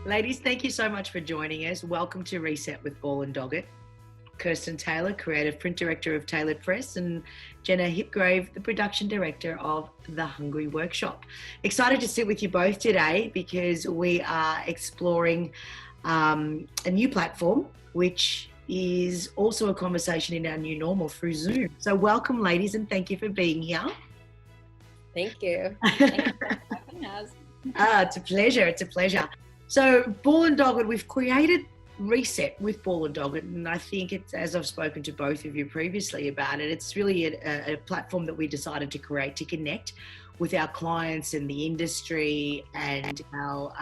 Ladies, thank you so much for joining us. Welcome to Reset with Ball Doggett. Kirsten Taylor, Creative Print Director of Tailored Press, and Jenna Hipgrave, the Production Director of The Hungry Workshop. Excited to sit with you both today because we are exploring a new platform, which is also a conversation in our new normal through Zoom. So welcome, ladies, and thank you for being here. Thank you. Thank you for having us. It's a pleasure. It's a pleasure. So Ball Doggett, we've created Reset with Ball Doggett, and I think it's, as I've spoken to both of you previously about it, it's really a platform that we decided to create to connect with our clients and the industry and our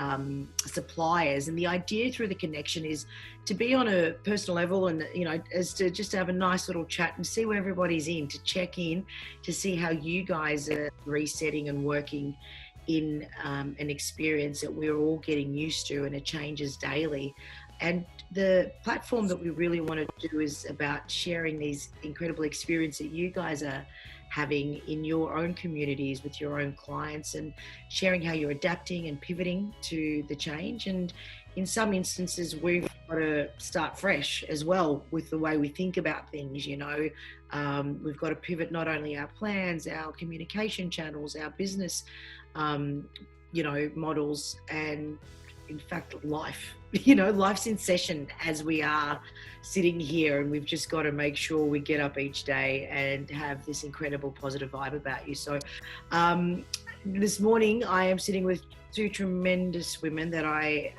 suppliers. And the idea through the connection is to be on a personal level and, you know, as to just have a nice little chat and see where everybody's in, to check in, to see how you guys are resetting and working in an experience that we're all getting used to, and it changes daily. And the platform that we really want to do is about sharing these incredible experiences that you guys are having in your own communities with your own clients, and sharing how you're adapting and pivoting to the change. And in some instances, we've got to start fresh as well with the way we think about things, you know. We've got to pivot not only our plans, our communication channels, our business, models, and in fact, life. You know, life's in session as we are sitting here, and we've just got to make sure we get up each day and have this incredible positive vibe about you. So this morning I am sitting with two tremendous women that I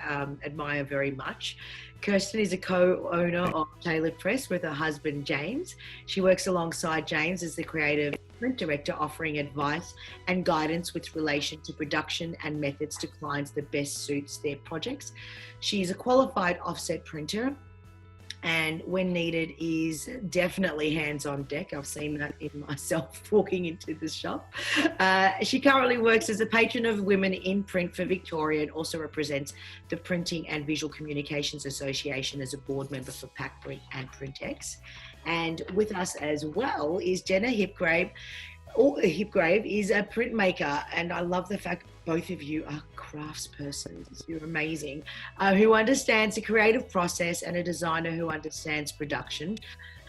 admire very much. Kirsten is a co-owner of Tailored Press with her husband, James. She works alongside James as the creative print director, offering advice and guidance with relation to production and methods to clients that best suits their projects. She's a qualified offset printer, and when needed is definitely hands on deck. I've seen that in myself walking into the shop. She currently works as a patron of Women in Print for Victoria, and also represents the Printing and Visual Communications Association as a board member for Pack Print and Printex. And with us as well is Jenna Hipgrave. Hipgrave is a printmaker, and I love the fact both of you are craftspersons. You're amazing, who understands the creative process, and a designer who understands production.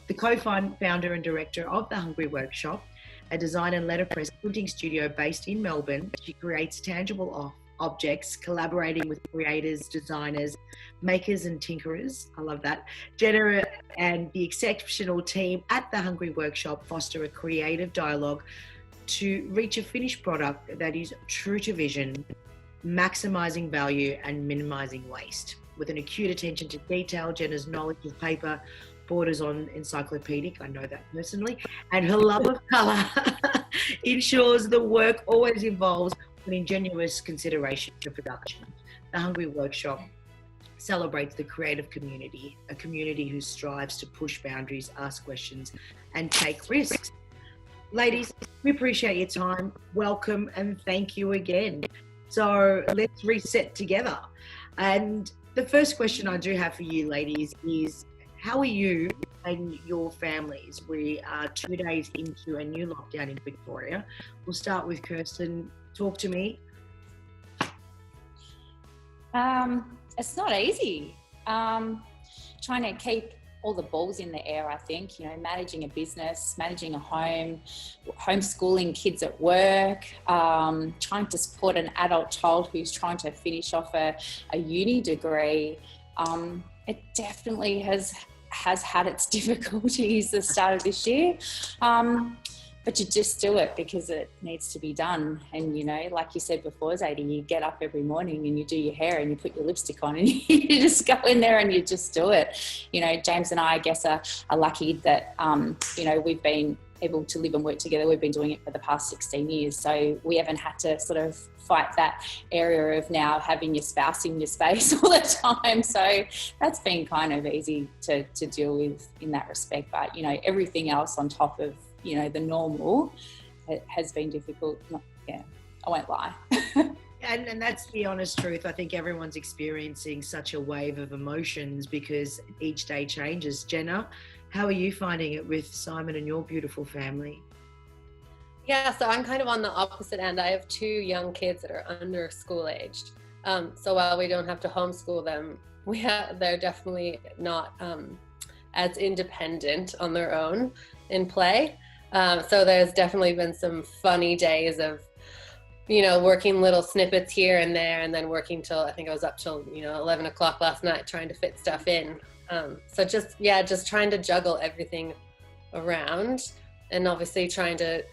The co-founder and director of The Hungry Workshop, a design and letterpress printing studio based in Melbourne. She creates tangible objects, collaborating with creators, designers, makers and tinkerers. I love that. Jenna and the exceptional team at The Hungry Workshop foster a creative dialogue to reach a finished product that is true to vision, maximising value and minimising waste. With an acute attention to detail, Jenna's knowledge of paper borders on encyclopedic, I know that personally, and her love of colour ensures the work always involves an ingenuous consideration for production. The Hungry Workshop celebrates the creative community, a community who strives to push boundaries, ask questions, and take risks. Ladies, we appreciate your time. Welcome and thank you again. So let's reset together. And the first question I do have for you, ladies, is how are you and your families? We are 2 days into a new lockdown in Victoria. We'll start with Kirsten. Talk to me. It's not easy. Trying to keep all the balls in the air, I think, you know, managing a business, managing a home, homeschooling kids at work, trying to support an adult child who's trying to finish off a uni degree. It definitely has had its difficulties the start of this year. But you just do it because it needs to be done. And, you know, like you said before, Zadie, you get up every morning and you do your hair and you put your lipstick on and you just go in there and you just do it. You know, James and I guess, are lucky that, we've been able to live and work together. We've been doing it for the past 16 years. So we haven't had to sort of fight that area of now having your spouse in your space all the time. So that's been kind of easy to deal with in that respect. But, you know, everything else on top of, you know, the normal, it has been difficult. I won't lie. And that's the honest truth. I think everyone's experiencing such a wave of emotions because each day changes. Jenna, how are you finding it with Simon and your beautiful family? Yeah, so I'm kind of on the opposite end. I have 2 young kids that are under school aged. So while we don't have to homeschool them, they're definitely not as independent on their own in play. So there's definitely been some funny days of, working little snippets here and there, and then working till, I think I was up till, 11 o'clock last night trying to fit stuff in. So just trying to juggle everything around, and obviously trying to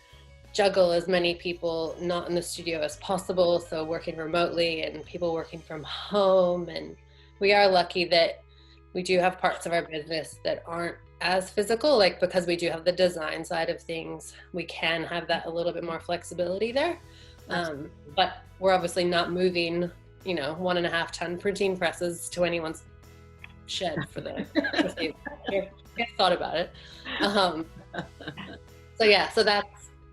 juggle as many people not in the studio as possible. So working remotely and people working from home. And we are lucky that we do have parts of our business that aren't as physical, like because we do have the design side of things, we can have that a little bit more flexibility there. But we're obviously not moving, 1.5 ton printing presses to anyone's shed for the thought about it.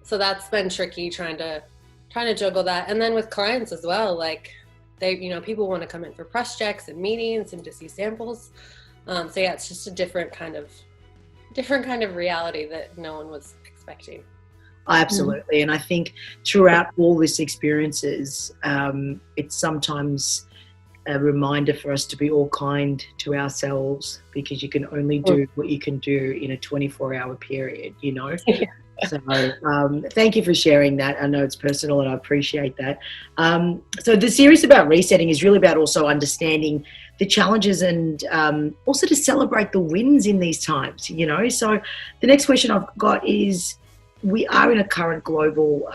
So that's been tricky trying to juggle that. And then with clients as well, like they, people want to come in for press checks and meetings and to see samples. It's just a different kind of reality that no one was expecting. Absolutely. And I think throughout all these experiences, it's sometimes a reminder for us to be all kind to ourselves, because you can only do what you can do in a 24-hour period, Yeah. So thank you for sharing that. I know it's personal and I appreciate that. So the series about resetting is really about also understanding the challenges and also to celebrate the wins in these times, So the next question I've got is, we are in a current global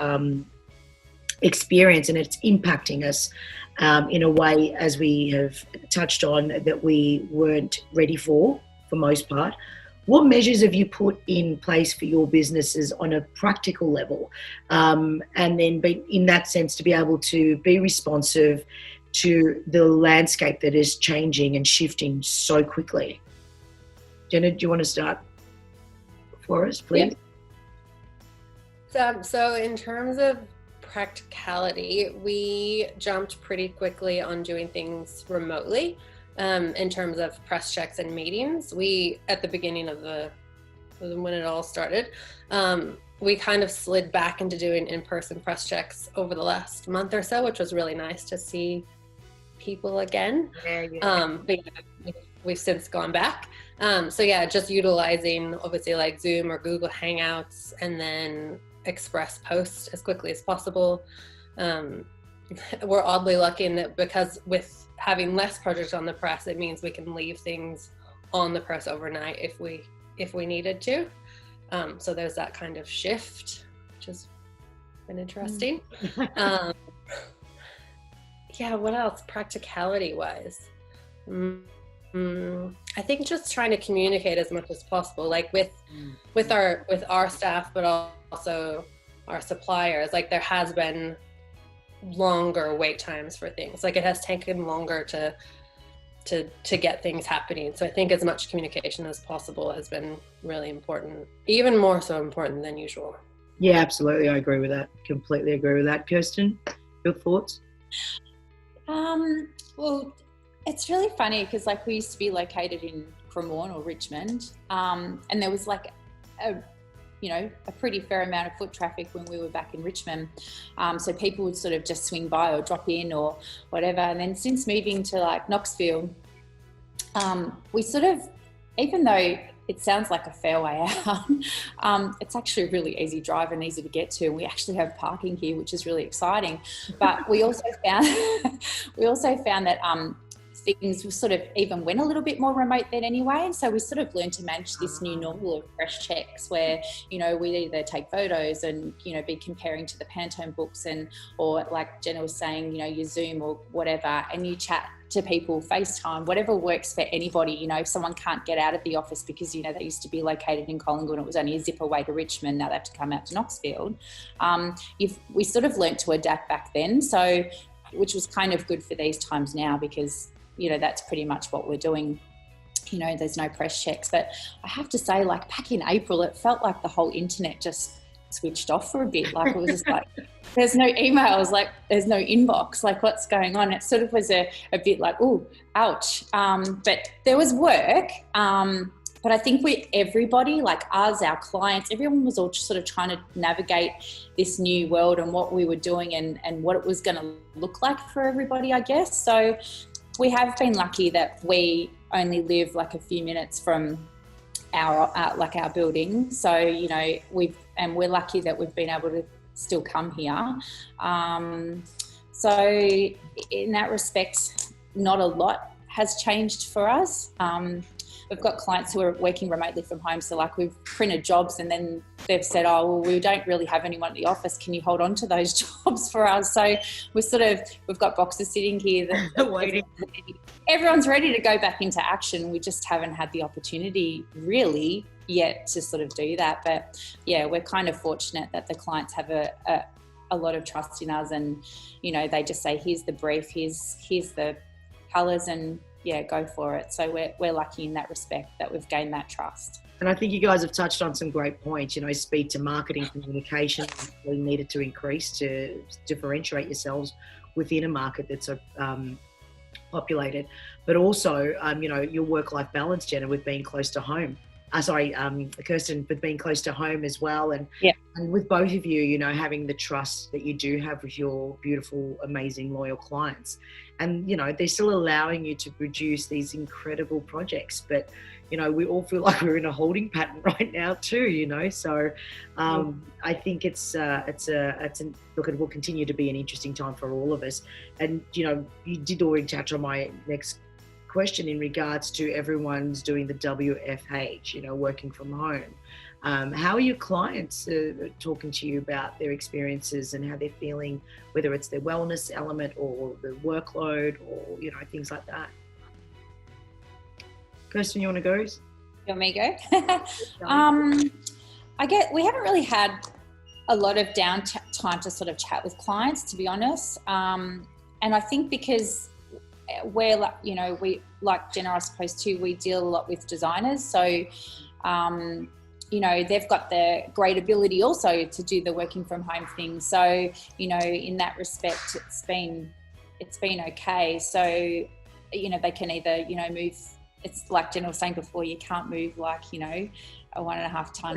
experience, and it's impacting us in a way, as we have touched on, that we weren't ready for most part. What measures have you put in place for your businesses on a practical level? And then in that sense, to be able to be responsive to the landscape that is changing and shifting so quickly. Jenna, do you want to start for us, please? Yeah. So in terms of practicality, we jumped pretty quickly on doing things remotely. In terms of press checks and meetings, we, at the beginning of when it all started, we kind of slid back into doing in-person press checks over the last month or so, which was really nice to see people again. But we've since gone back. Just utilizing obviously like Zoom or Google Hangouts, and then express post as quickly as possible. We're oddly lucky in that, because with having less projects on the press, it means we can leave things on the press overnight if we needed to. So there's that kind of shift, which has been interesting. What else practicality wise? I think just trying to communicate as much as possible, like with our staff, but also our suppliers. Like there has been longer wait times for things. Like it has taken longer to get things happening. So I think as much communication as possible has been really important, even more so important than usual. Yeah, absolutely. I agree with that. Completely agree with that. Kirsten, your thoughts? Well, it's really funny because like we used to be located in Cremorne or Richmond, and there was like a pretty fair amount of foot traffic when we were back in Richmond. So people would sort of just swing by or drop in or whatever. And then since moving to like Knoxville, we sort of, even though it sounds like a fair way out, it's actually a really easy drive and easy to get to. And we actually have parking here, which is really exciting. But we also found that things sort of even went a little bit more remote then anyway. And so we sort of learned to manage this new normal of fresh checks where, we'd either take photos and, be comparing to the Pantone books or like Jenna was saying, your Zoom or whatever, and you chat to people, FaceTime, whatever works for anybody. If someone can't get out of the office because, they used to be located in Collingwood and it was only a zip away to Richmond, now they have to come out to Knoxville. We sort of learnt to adapt back then. So, which was kind of good for these times now because, that's pretty much what we're doing. There's no press checks. But I have to say, like back in April, it felt like the whole internet just switched off for a bit. Like it was just like, there's no emails, like there's no inbox, like what's going on? It sort of was a bit like, ooh, ouch. But there was work. but I think everybody, like us, our clients, everyone was all just sort of trying to navigate this new world and what we were doing and what it was going to look like for everybody, I guess. So we have been lucky that we only live like a few minutes from our building. So, you know, we're lucky that we've been able to still come here. So in that respect, not a lot has changed for us. We've got clients who are working remotely from home. So like we've printed jobs and then they've said, oh, well, we don't really have anyone at the office. Can you hold on to those jobs for us? So we've got boxes sitting here that waiting. Everyone's ready to go back into action. We just haven't had the opportunity really yet to sort of do that. But yeah, we're kind of fortunate that the clients have a lot of trust in us, and, you know, they just say, here's the brief, here's the colours, and yeah, go for it. So we're lucky in that respect that we've gained that trust. And I think you guys have touched on some great points. You know, speed to marketing, communication really needed to increase to differentiate yourselves within a market that's so populated. But also, you know, your work-life balance, Jenna, with being close to home. Kirsten, with being close to home as well. And, yeah. And with both of you, you know, having the trust that you do have with your beautiful, amazing, loyal clients. And, you know, they're still allowing you to produce these incredible projects. But, you know, we all feel like we're in a holding pattern right now too, you know. So I think it will continue to be an interesting time for all of us. And, you know, you did already touch on my next question in regards to everyone's doing the WFH, you know, working from home. How are your clients talking to you about their experiences and how they're feeling, whether it's their wellness element or the workload or, you know, things like that? Kirsten, you want to go? You want me to go? We haven't really had a lot of downtime to sort of chat with clients, to be honest. And I think because we're like, you know, we, like Jenna, I suppose too, we deal a lot with designers. So, you know, they've got the great ability also to do the working from home thing. So, you know, in that respect, it's been okay. So, you know, they can either, you know, move. It's like Jenna was saying before, you can't move like, you know, a 1.5 ton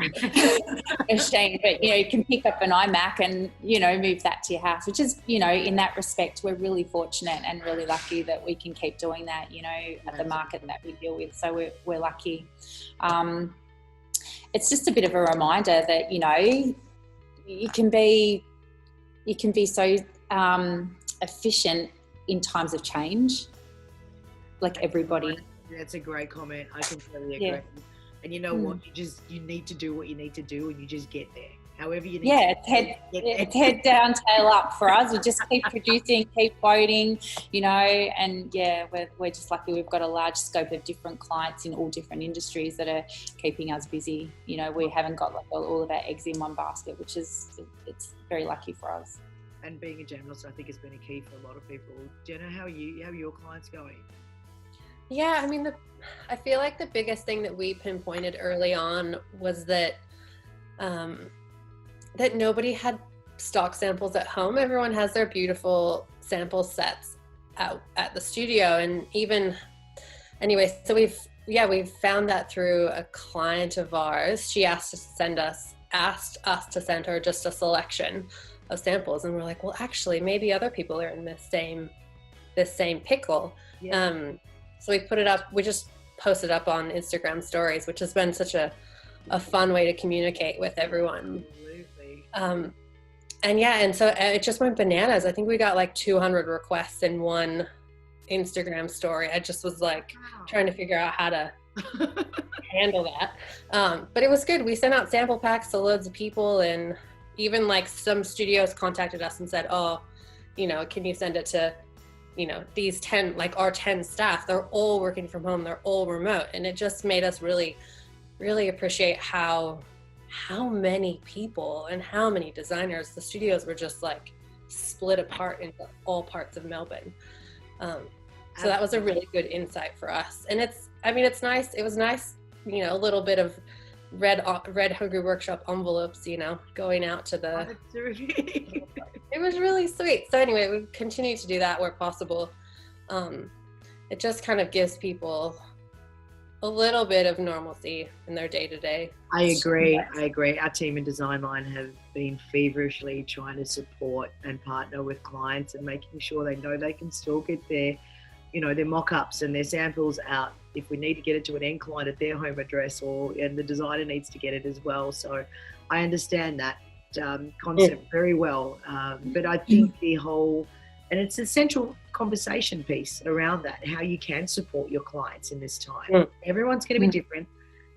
machine, but, you know, you can pick up an iMac and, you know, move that to your house, which is, you know, in that respect, we're really fortunate and really lucky that we can keep doing that, you know, at the market that we deal with. So we're lucky. It's just a bit of a reminder that, you know, you can be so efficient in times of change, like everybody. That's a great comment. I completely agree. Yeah. And you know what? You need to do what you need to do, and you just get there. However you need. Yeah, it's head down, tail up for us. We just keep producing, keep quoting, you know. And yeah, we're just lucky. We've got a large scope of different clients in all different industries that are keeping us busy. You know, we haven't got like all of our eggs in one basket, which is it's very lucky for us. And being a journalist, I think, has been a key for a lot of people. Jenna, how are your clients going? Yeah, I mean, I feel like the biggest thing that we pinpointed early on was that that nobody had stock samples at home. Everyone has their beautiful sample sets out at the studio, and even anyway, so we've found that through a client of ours. She asked us to send her just a selection of samples, and we're like, well, actually, maybe other people are in this same pickle. Yeah. So we put it up, we just posted up on Instagram stories, which has been such a fun way to communicate with everyone. Absolutely. And so it just went bananas. I think we got like 200 requests in one Instagram story. I just was like trying to figure out how to handle that. But it was good. We sent out sample packs to loads of people, and even like some studios contacted us and said, oh, you know, can you send it to, you know, these 10, like our 10 staff, they're all working from home, they're all remote. And it just made us really, really appreciate how many people and how many designers. The studios were just like split apart into all parts of Melbourne. So that was a really good insight for us. And it's nice. It was nice, you know, a little bit of red Hungry Workshop envelopes, you know, going out to the it was really sweet. So anyway, we continue to do that where possible. It just kind of gives people a little bit of normalcy in their day-to-day. I agree. Our team in Design Line have been feverishly trying to support and partner with clients and making sure they know they can still get their mock-ups and their samples out if we need to get it to an end client at their home address, and the designer needs to get it as well. So I understand that concept very well. But I think and it's a central conversation piece around that, how you can support your clients in this time. Everyone's going to be different,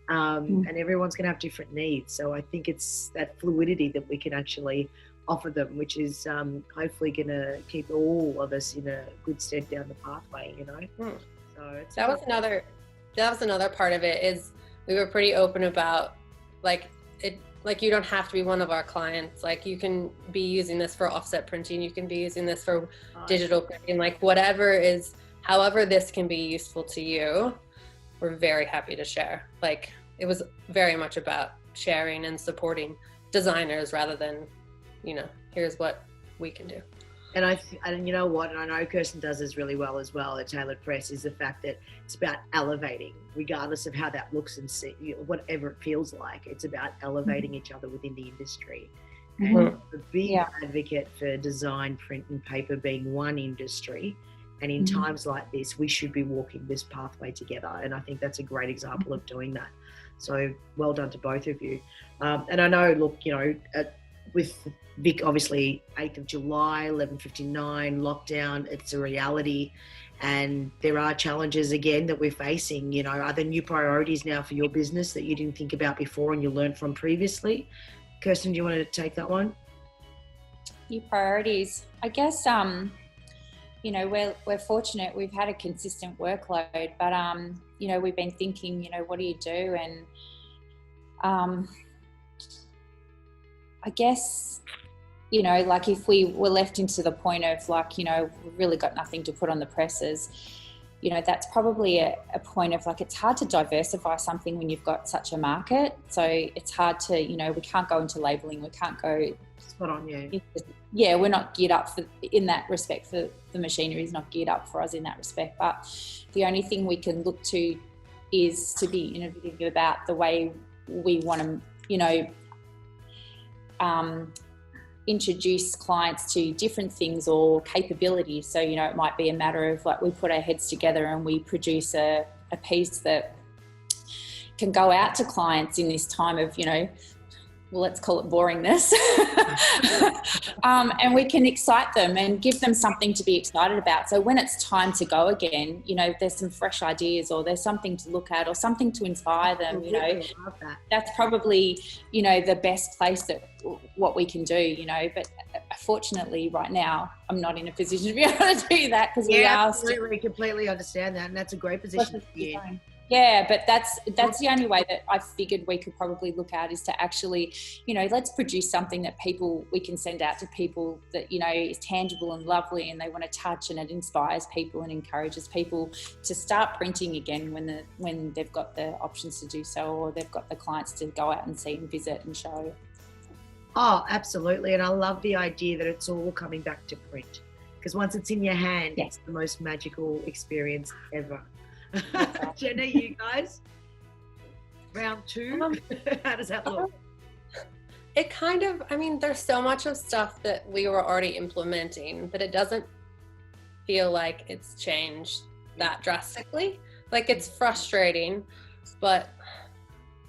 and everyone's going to have different needs. So I think it's that fluidity that we can actually offer them, which is hopefully going to keep all of us in a good stead down the pathway, So that was another part of it, is we were pretty open about you don't have to be one of our clients. Like, you can be using this for offset printing, you can be using this for digital printing, however this can be useful to you, we're very happy to share. Like, it was very much about sharing and supporting designers rather than, here's what we can do. And you know what, and I know Kirsten does this really well as well at Tailored Press, is the fact that it's about elevating, regardless of how that looks and whatever it feels like. It's about elevating each other within the industry. And a big advocate for design, print and paper being one industry. And in times like this, we should be walking this pathway together. And I think that's a great example of doing that. So well done to both of you. And I know, look, with Vic, obviously 8th of July, 11:59 lockdown, it's a reality, and there are challenges again that we're facing. Are there new priorities now for your business that you didn't think about before and you learned from previously? Kirsten, do you want to take that one? New priorities, I guess. We're fortunate. We've had a consistent workload, but we've been thinking, what do you do? And I guess, if we were left into the point of we've really got nothing to put on the presses, that's probably a point of it's hard to diversify something when you've got such a market. So it's hard to, we can't go into labeling, we can't go. Spot on, yeah. Yeah, we're not geared up in that respect. For the machinery is not geared up for us in that respect. But the only thing we can look to is to be innovative about the way we want to, introduce clients to different things or capabilities. So, it might be a matter of we put our heads together and we produce a piece that can go out to clients in this time of, let's call it boringness. And we can excite them and give them something to be excited about. So when it's time to go again, there's some fresh ideas or there's something to look at or something to inspire them, Love that. That's probably, the best place that what we can do, but fortunately right now I'm not in a position to be able to do that because we are absolutely, completely understand that, and that's a great position to be in. Yeah, but that's the only way that I figured we could probably look at is to actually, let's produce something that we can send out to people that, is tangible and lovely and they want to touch, and it inspires people and encourages people to start printing again when they've got the options to do so, or they've got the clients to go out and see and visit and show. Oh, absolutely. And I love the idea that it's all coming back to print, because once it's in your hand, it's the most magical experience ever. Jenna, you guys, round 2, how does that look? It kind of, there's so much of stuff that we were already implementing that it doesn't feel like it's changed that drastically. It's frustrating, but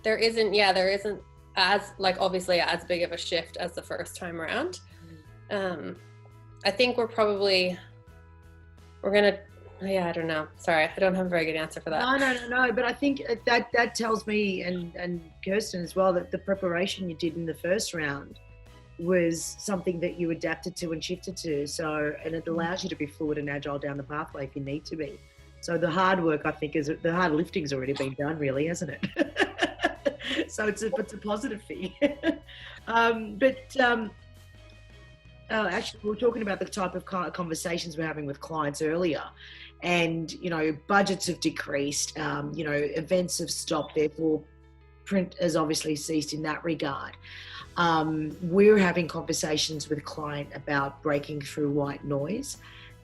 there isn't as obviously as big of a shift as the first time around. I think we're gonna, I don't know. Sorry, I don't have a very good answer for that. No. But I think that tells me and Kirsten as well that the preparation you did in the first round was something that you adapted to and shifted to. So, and it allows you to be fluid and agile down the pathway if you need to be. So the hard work, I think, the hard lifting's already been done, really, hasn't it? So it's a positive thing. Actually, we were talking about the type of conversations we're having with clients earlier, and budgets have decreased, events have stopped, therefore print has obviously ceased in that regard. We're having conversations with a client about breaking through white noise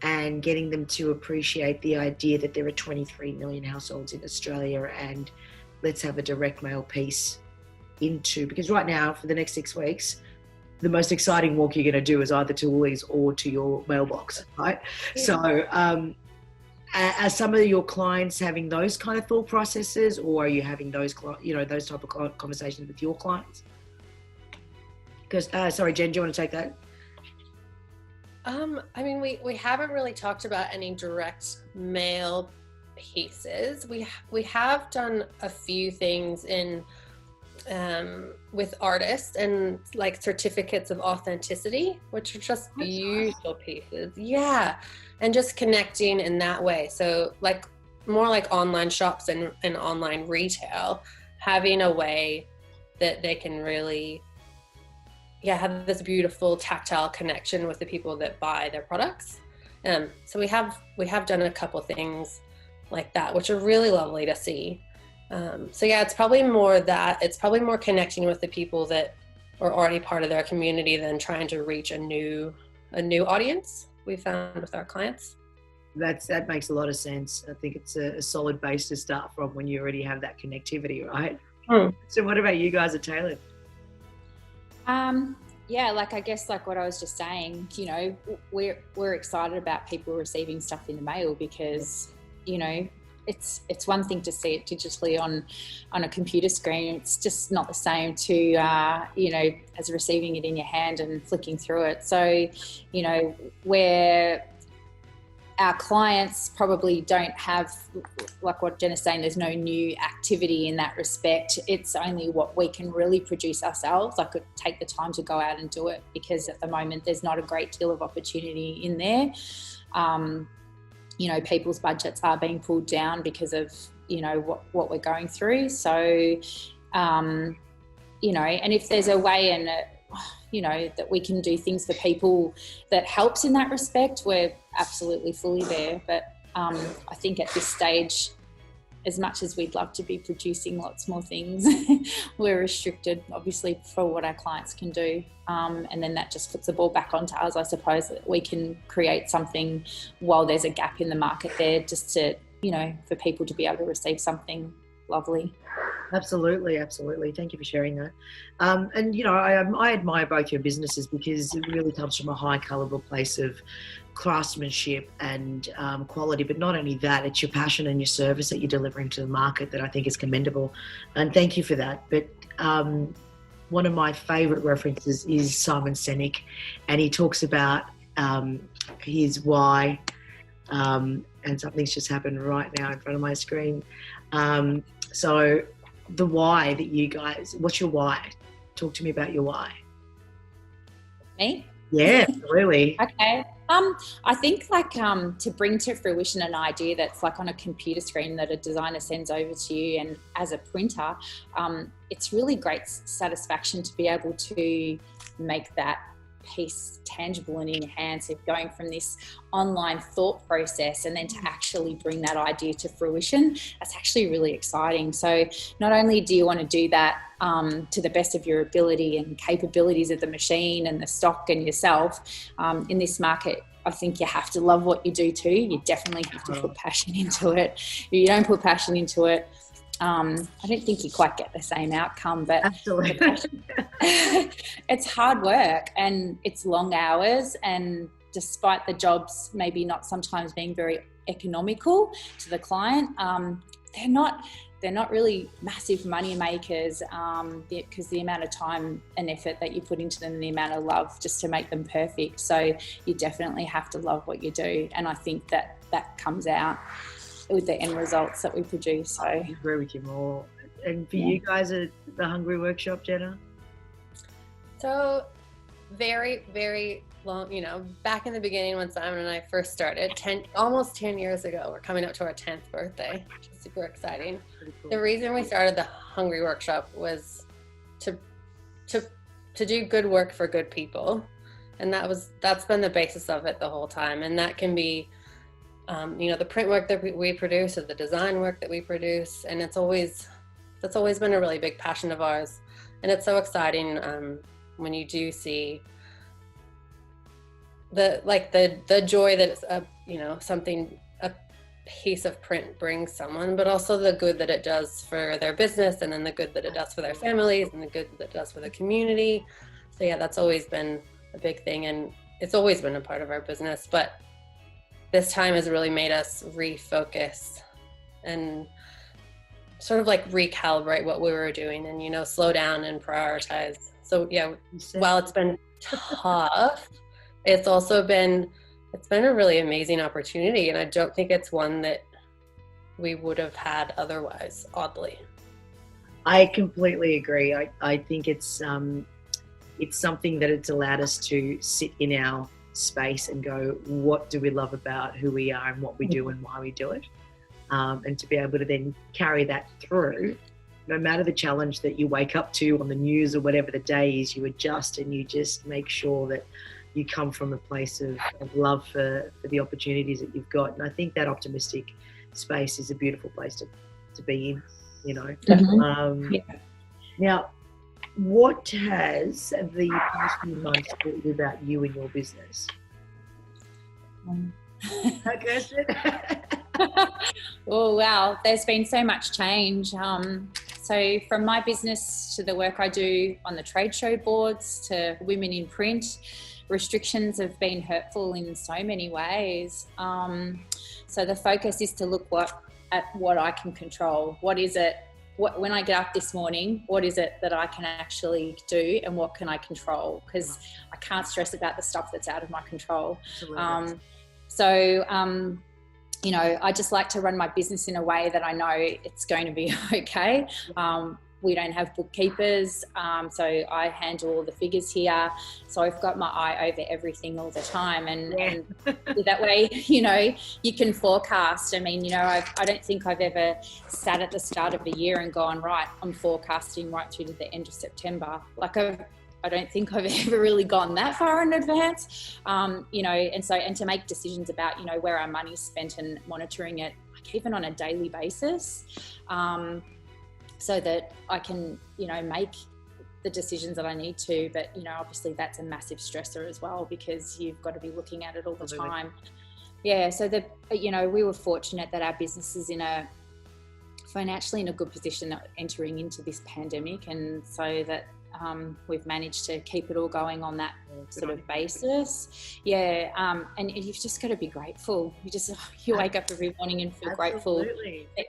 and getting them to appreciate the idea that there are 23 million households in Australia, and let's have a direct mail piece into, because right now for the next 6 weeks, the most exciting walk you're going to do is either to Woolies or to your mailbox, right? Yeah. So are some of your clients having those kind of thought processes, or are you having those, those type of conversations with your clients? Because, sorry, Jen, do you want to take that? I mean, we haven't really talked about any direct mail pieces. We have done a few things in with artists and like certificates of authenticity, which are just beautiful pieces. Yeah, and just connecting in that way. So like more like online shops and online retail, having a way that they can really have this beautiful tactile connection with the people that buy their products. So we have done a couple things like that, which are really lovely to see. So yeah, it's probably more connecting with the people that are already part of their community than trying to reach a new audience we found with our clients. That makes a lot of sense. I think it's a solid base to start from when you already have that connectivity, right? So what about you guys at Taylor? Yeah, like I guess like what I was just saying, we're excited about people receiving stuff in the mail because, it's one thing to see it digitally on a computer screen. It's just not the same to, as receiving it in your hand and flicking through it. So, where our clients probably don't have, like what Jenna's saying, there's no new activity in that respect. It's only what we can really produce ourselves. I could take the time to go out and do it because at the moment there's not a great deal of opportunity in there. People's budgets are being pulled down because of, what we're going through. So, and if there's a way and that we can do things for people that helps in that respect, we're absolutely fully there. But I think at this stage, as much as we'd love to be producing lots more things, we're restricted obviously for what our clients can do. And then that just puts the ball back onto us, I suppose, that we can create something while there's a gap in the market there, just to, for people to be able to receive something lovely. Absolutely. Thank you for sharing that. And I admire both your businesses because it really comes from a high caliber place of craftsmanship and quality. But not only that, it's your passion and your service that you're delivering to the market that I think is commendable. And thank you for that. But one of my favorite references is Simon Sinek, and he talks about his why. And something's just happened right now in front of my screen. So the why that you guys, what's your why? Talk to me about your why. Me? Yeah, really. Okay. I think like to bring to fruition an idea that's like on a computer screen that a designer sends over to you, and as a printer, it's really great satisfaction to be able to make that piece tangible and in your hands. So going from this online thought process and then to actually bring that idea to fruition, that's actually really exciting. So not only do you want to do that to the best of your ability and capabilities of the machine and the stock and yourself, in this market, I think you have to love what you do too. You definitely have to put passion into it. If you don't put passion into it, I don't think you quite get the same outcome, but absolutely. It's hard work and it's long hours, and despite the jobs maybe not sometimes being very economical to the client, they're not really massive money makers, because the amount of time and effort that you put into them and the amount of love just to make them perfect. So you definitely have to love what you do, and I think that comes out with the end results that we produce. So I agree with you more. And for you guys at the Hungry Workshop, Jenna? So very, very long, back in the beginning when Simon and I first started, almost 10 years ago, we're coming up to our 10th birthday, which is super exciting. Cool. The reason we started the Hungry Workshop was to do good work for good people. And that's been the basis of it the whole time. And that can be the print work that we produce or the design work that we produce. And that's always been a really big passion of ours. And it's so exciting when you do see the joy that it's something, a piece of print brings someone, but also the good that it does for their business, and then the good that it does for their families, and the good that it does for the community. So yeah, that's always been a big thing, and it's always been a part of our business, but this time has really made us refocus and sort of like recalibrate what we were doing, and slow down and prioritize. So yeah, while it's been tough, it's been a really amazing opportunity, and I don't think it's one that we would have had otherwise, oddly. I completely agree. I think it's something that it's allowed us to sit in our space and go, what do we love about who we are and what we do and why we do it? And to be able to then carry that through, no matter the challenge that you wake up to on the news or whatever the day is, you adjust and you just make sure that you come from a place of love for the opportunities that you've got. And I think that optimistic space is a beautiful place to be in, Mm-hmm. Now, what has the past few months taught you about you and your business? Kirsten? Oh, wow. There's been so much change. So from my business to the work I do on the trade show boards to women in print, restrictions have been hurtful in so many ways. So the focus is to look at what I can control. What is it? When I get up this morning, what is it that I can actually do, and what can I control? Because I can't stress about the stuff that's out of my control. I just like to run my business in a way that I know it's going to be okay. We don't have bookkeepers, so I handle all the figures here. So I've got my eye over everything all the time, and that way, you can forecast. I mean, I don't think I've ever sat at the start of a year and gone, right, I'm forecasting right through to the end of September. Like I don't think I've ever really gone that far in advance, and to make decisions about, where our money's spent and monitoring it, like even on a daily basis, so that I can, make the decisions that I need to. But, obviously that's a massive stressor as well, because you've got to be looking at it all the time. Yeah. So we were fortunate that our business is financially in a good position entering into this pandemic. And so that, we've managed to keep it all going on that sort of basis. Yeah. And you've just got to be grateful. You wake up every morning and feel grateful for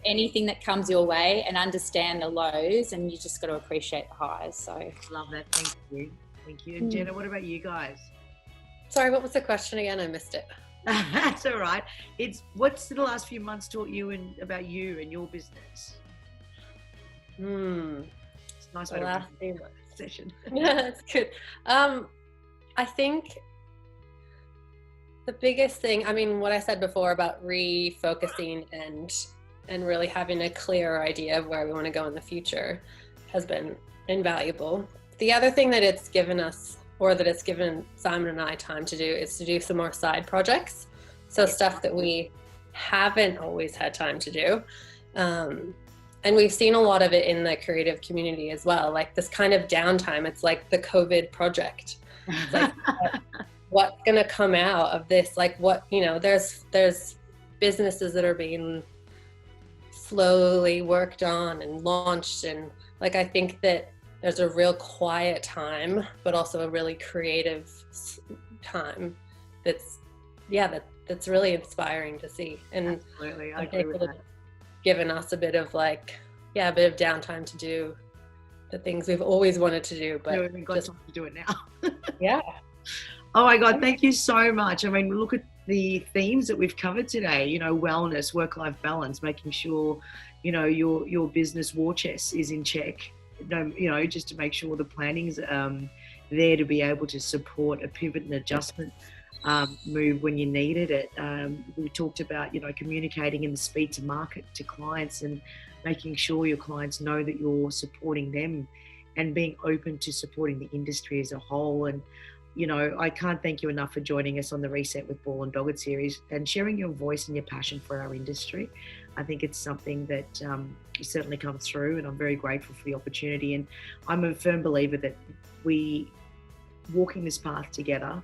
anything that comes your way, and understand the lows, and you just got to appreciate the highs. So love that. Thank you. And Jenna, what about you guys? Sorry, what was the question again? I missed it. That's all right. What's the last few months taught you about you and your business? It's a nice way to session. Yeah, that's good. I think the biggest thing, what I said before about refocusing and really having a clear idea of where we want to go in the future has been invaluable. The other thing that it's given us, or that it's given Simon and I time to do, is to do some more side projects. So stuff that we haven't always had time to do. And we've seen a lot of it in the creative community as well, like this kind of downtime. It's like the COVID project. It's like, what's going to come out of this? Like there's businesses that are being slowly worked on and launched. And I think that there's a real quiet time, but also a really creative time that's really inspiring to see. And absolutely, I agree with that. Given us a bit of downtime to do the things we've always wanted to do, but we've got time to do it now. Yeah. Oh my God, thank you so much. Look at the themes that we've covered today, wellness, work-life balance, making sure, your business war chest is in check, just to make sure the planning's there to be able to support a pivot and adjustment move when you needed it. We talked about, communicating in the speed to market to clients, and making sure your clients know that you're supporting them, and being open to supporting the industry as a whole. And, I can't thank you enough for joining us on the Reset with Ball Doggett series and sharing your voice and your passion for our industry. I think it's something that certainly comes through, and I'm very grateful for the opportunity. And I'm a firm believer that we walking this path together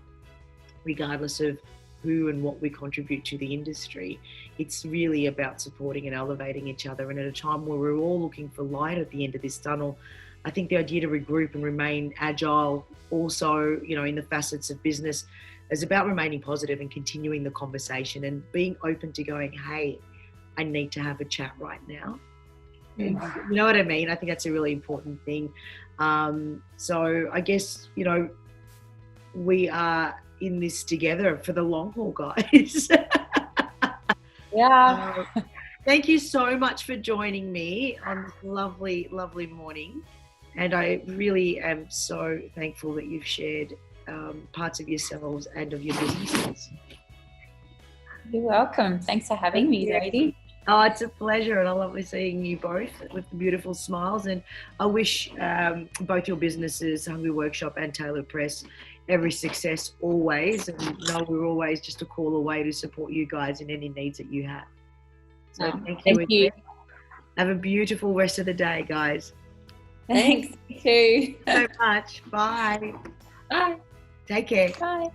regardless of who and what we contribute to the industry. It's really about supporting and elevating each other. And at a time where we're all looking for light at the end of this tunnel, I think the idea to regroup and remain agile also, you know, in the facets of business is about remaining positive and continuing the conversation and being open to going, hey, I need to have a chat right now. You know what I mean? I think that's a really important thing. So I guess, you know, we are in this together for the long haul, guys. Yeah. Thank you so much for joining me on this lovely, lovely morning. And I really am so thankful that you've shared parts of yourselves and of your businesses. You're welcome. Thanks for having me, Zadie. Oh, it's a pleasure, and I love seeing you both with the beautiful smiles. And I wish both your businesses, Hungry Workshop and Taylor Press, every success always. And know we're always just a call away to support you guys in any needs that you have. So thank you. Have a beautiful rest of the day, guys. Thanks. You too. So much. Bye. Bye. Take care. Bye.